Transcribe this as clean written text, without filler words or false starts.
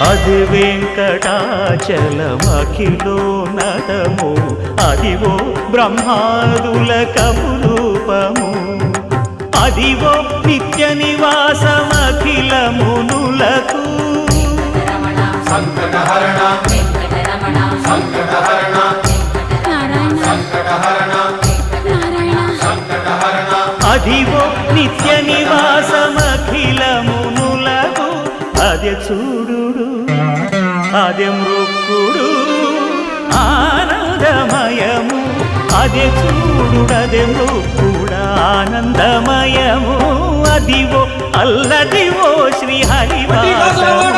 అది వెంకటాచలమఖిలో నటము అదివో బ్రహ్మాదుల కపురూపము అదివో నిత్య నివాసమఖిల మునులకు సంకటహరణ సంకటహరణ సంకటహరణ సంకటహరణ అదివో నిత్య నివాసమఖిల మునులకు అదే చూడు అదే మృక్కుడు ఆనందమయము అదే చూడు అదే మృక్కుడు ఆనందమయము అదివో అల్లదివో శ్రీ హరివాసము